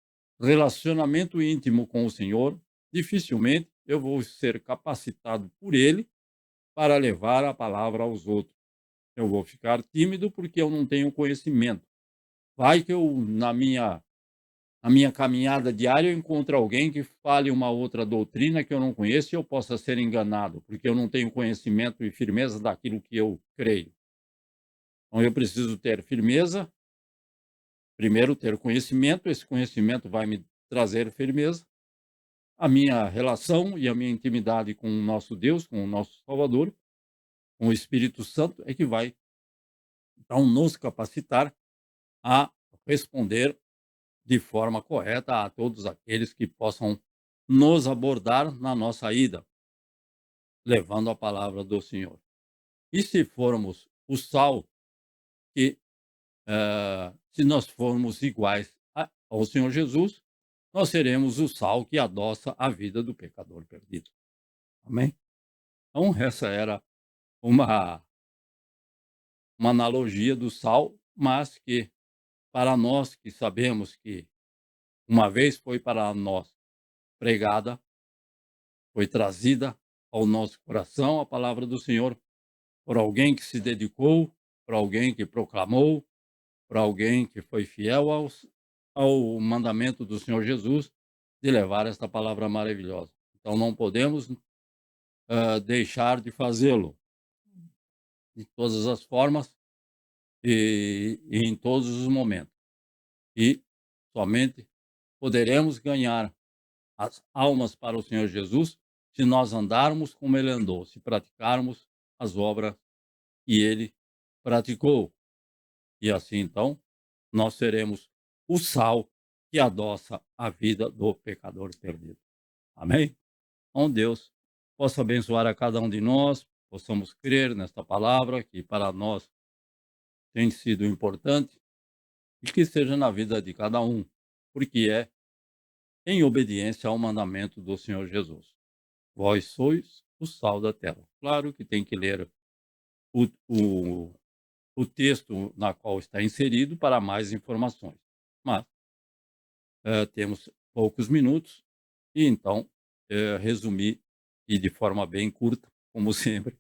relacionamento íntimo com o Senhor, dificilmente eu vou ser capacitado por Ele para levar a palavra aos outros. Eu vou ficar tímido porque eu não tenho conhecimento. Vai que eu, na minha caminhada diária, eu encontro alguém que fale uma outra doutrina que eu não conheço e eu possa ser enganado, porque eu não tenho conhecimento e firmeza daquilo que eu creio. Então eu preciso ter firmeza, primeiro ter conhecimento, esse conhecimento vai me trazer firmeza. A minha relação e a minha intimidade com o nosso Deus, com o nosso Salvador, com o Espírito Santo, é que vai, então, nos capacitar a responder de forma correta a todos aqueles que possam nos abordar na nossa ida, levando a palavra do Senhor. E se formos o sal, que se nós formos iguais ao Senhor Jesus, nós seremos o sal que adoça a vida do pecador perdido. Amém? Então, essa era uma, uma analogia do sal, mas que para nós que sabemos que uma vez foi para nós pregada, foi trazida ao nosso coração a palavra do Senhor por alguém que se dedicou, por alguém que proclamou, por alguém que foi fiel ao mandamento do Senhor Jesus de levar esta palavra maravilhosa. Então não podemos deixar de fazê-lo de todas as formas e em todos os momentos. E somente poderemos ganhar as almas para o Senhor Jesus se nós andarmos como ele andou, se praticarmos as obras que ele praticou. E assim, então, nós seremos o sal que adoça a vida do pecador perdido. Amém? Então, Deus possa abençoar a cada um de nós, possamos crer nesta palavra que para nós tem sido importante e que seja na vida de cada um, porque é em obediência ao mandamento do Senhor Jesus. Vós sois o sal da terra. Claro que tem que ler o, o, o texto na qual está inserido para mais informações. Mas temos poucos minutos e então resumi e de forma bem curta, como sempre,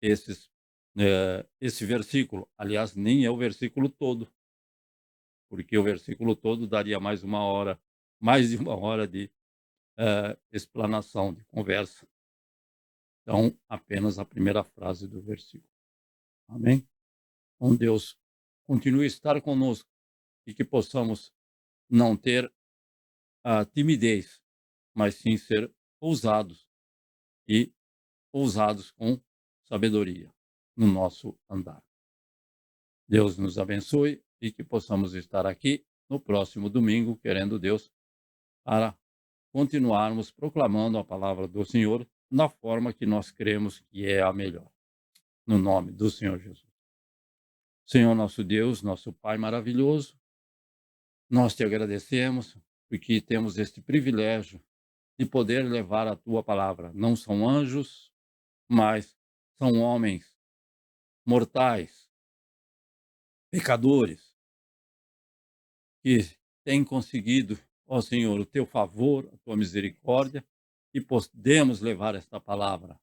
esse versículo. Aliás, nem é o versículo todo, porque o versículo todo daria mais uma hora, mais de uma hora de explanação, de conversa. Então, apenas a primeira frase do versículo. Amém? Então, Deus continue a estar conosco e que possamos não ter a timidez, mas sim ser ousados e ousados com sabedoria no nosso andar. Deus nos abençoe e que possamos estar aqui no próximo domingo, querendo Deus, para continuarmos proclamando a palavra do Senhor na forma que nós cremos que é a melhor. No nome do Senhor Jesus. Senhor nosso Deus, nosso Pai maravilhoso, nós te agradecemos porque temos este privilégio de poder levar a tua palavra. Não são anjos, mas são homens mortais, pecadores, que têm conseguido, ó Senhor, o teu favor, a tua misericórdia, e podemos levar esta palavra.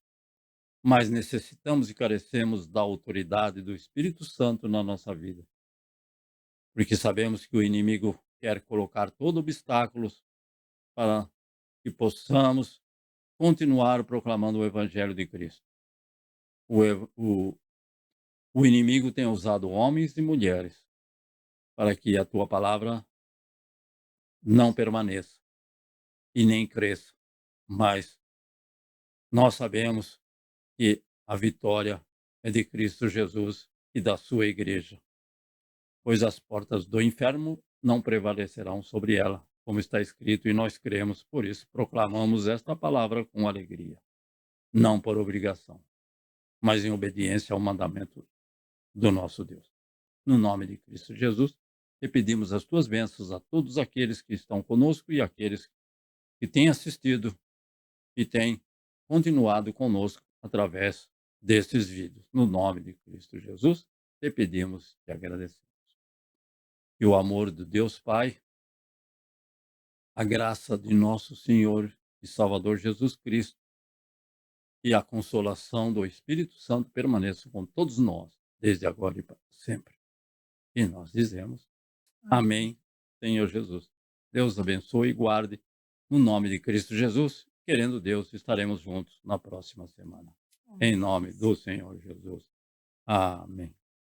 Mas necessitamos e carecemos da autoridade do Espírito Santo na nossa vida. Porque sabemos que o inimigo quer colocar todo obstáculos para que possamos continuar proclamando o Evangelho de Cristo. O inimigo tem usado homens e mulheres para que a tua palavra não permaneça e nem cresça. Mas nós sabemos que a vitória é de Cristo Jesus e da sua igreja, pois as portas do inferno não prevalecerão sobre ela, como está escrito, e nós cremos, por isso proclamamos esta palavra com alegria, não por obrigação, mas em obediência ao mandamento do nosso Deus. No nome de Cristo Jesus, te pedimos as tuas bênçãos a todos aqueles que estão conosco e aqueles que têm assistido e têm continuado conosco através desses vídeos. No nome de Cristo Jesus, te pedimos e agradecemos. Que o amor de Deus Pai, a graça de nosso Senhor e Salvador Jesus Cristo e a consolação do Espírito Santo permaneçam com todos nós, desde agora e para sempre. E nós dizemos, amém, Senhor Jesus. Deus abençoe e guarde, no nome de Cristo Jesus. Querendo Deus, estaremos juntos na próxima semana. Em nome do Senhor Jesus. Amém.